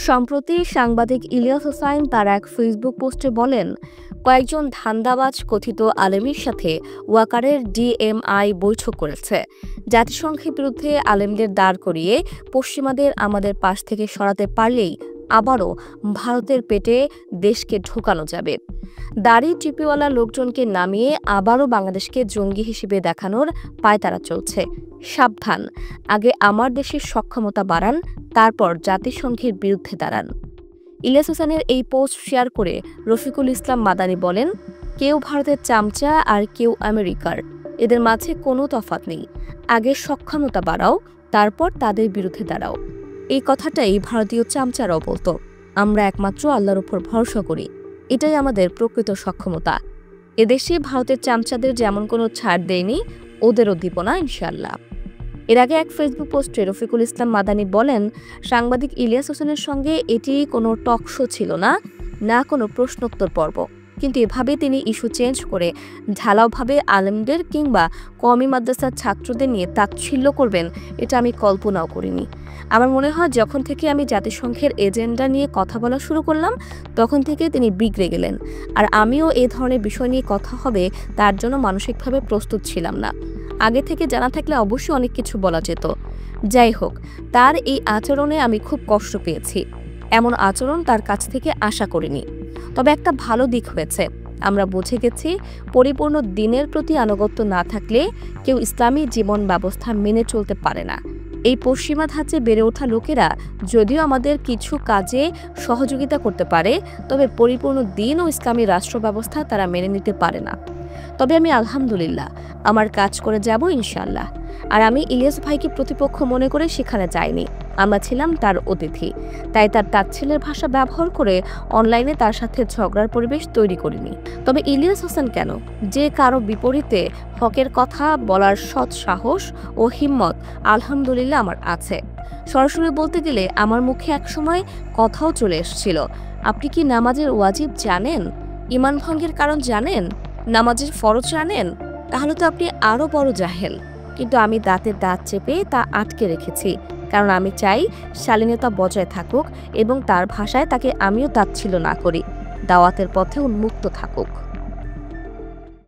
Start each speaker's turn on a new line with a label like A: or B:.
A: সম্প্রতি সাংবাদিক ইলিয়াস হোসাইন তার এক ফেসবুক পোস্টে বলেন, কয়েকজন ধান্দাবাজ কথিত আলেমের সাথে ওয়াকারের ডিএমআই বৈঠক করেছে। জাতিসংঘের বিরুদ্ধে আলেমদের দাঁড় করিয়ে পশ্চিমাদের আমাদের পাশ থেকে সরাতে পারলেই আবারও ভারতের পেটে দেশকে ঢোকানো যাবে। দাড়ি টিপিওয়ালা লোকজনকে নামিয়ে আবারও বাংলাদেশকে জঙ্গি হিসেবে দেখানোর পায়তারা চলছে। সাবধান, আগে আমার দেশের সক্ষমতা বাড়ান, তারপর জাতিসংঘের বিরুদ্ধে দাঁড়ান। ইলিয়াস হোসেনের এই পোস্ট শেয়ার করে রফিকুল ইসলাম মাদানী বলেন, কেউ ভারতের চামচা আর কেউ আমেরিকার, এদের মাঝে কোনো তফাৎ নেই। আগে সক্ষমতা বাড়াও, তারপর তাদের বিরুদ্ধে দাঁড়াও। এই কথাটাই ভারতীয় চামচারাও বলতো, আমরা একমাত্র আল্লাহর উপর ভরসা করি, এটাই আমাদের প্রকৃত সক্ষমতা। এদেশে ভারতের চামচাদের যেমন কোনো ছাড় দেয়নি, ওদেরও দিব না ইনশাল্লাহ। এর আগে এক ফেসবুক পোস্টে রফিকুল ইসলাম মাদানী বলেন, সাংবাদিক ইলিয়াস হোসেনের সঙ্গে এটি কোনো টক শো ছিল না, না কোনো প্রশ্নোত্তর পর্ব। কিন্তু এভাবে তিনি ইস্যু চেঞ্জ করে ঢালাওভাবে আলেমদের কিংবা কওমি মাদ্রাসার ছাত্রদের নিয়ে তাচ্ছিল্য করবেন, এটা আমি কল্পনাও করিনি। আমার মনে হয় যখন থেকে আমি জাতিসংঘের এজেন্ডা নিয়ে কথা বলা শুরু করলাম, তখন থেকে তিনি বিগড়ে গেলেন। আর আমিও এই ধরনের বিষয় নিয়ে কথা হবে তার জন্য মানসিকভাবে প্রস্তুত ছিলাম না। আগে থেকে জানা থাকলে অবশ্যই অনেক কিছু বলা যেত। যাই হোক, তার এই আচরণে আমি খুব কষ্ট পেয়েছি। এমন আচরণ তার কাছ থেকে আশা করিনি। তবে একটা ভালো দিক হয়েছে, আমরা বুঝে গেছি পরিপূর্ণ দ্বীনের প্রতি আনুগত্য না থাকলে কেউ ইসলামী জীবন ব্যবস্থা মেনে চলতে পারে না। এই পশ্চিমা ধাঁচে বেড়ে ওঠা লোকেরা যদিও আমাদের কিছু কাজে সহযোগিতা করতে পারে, তবে পরিপূর্ণ দ্বীন ও ইসলামী রাষ্ট্র ব্যবস্থা তারা মেনে নিতে পারে না। তবে আমি আলহামদুলিল্লাহ আমার কাজ করে যাব ইনশাল্লাহ। আর আমি ইলিয়াস ভাইকে প্রতিপক্ষ মনে করে সেখানে যাইনি, আমরা ছিলাম তার অতিথি। তাই তার তাচ্ছিল্যের ভাষা ব্যবহার করে অনলাইনে তার সাথে ঝগড়ার পরিবেশ তৈরি করিনি। তবে ইলিয়াস হোসেন কেন, যে কারো বিপরীতে হকের কথা বলার সৎ সাহস ও হিম্মত আলহামদুলিল্লাহ আমার আছে। সরাসরি বলতে গেলে আমার মুখে একসময় কথাও চলে এসেছিল, আপনি কি নামাজের ওয়াজিব জানেন, ঈমান ভঙ্গের কারণ জানেন, নামাজের ফরজ জানেন, তাহলে তো আপনি আরও বড় জাহেল। কিন্তু আমি দাঁতে দাঁত চেপে তা আটকে রেখেছি, কারণ আমি চাই শালীনতা বজায় থাকুক এবং তার ভাষায় তাকে আমিও তাচ্ছিল্য না করি, দাওয়াতের পথে উন্মুক্ত থাকুক।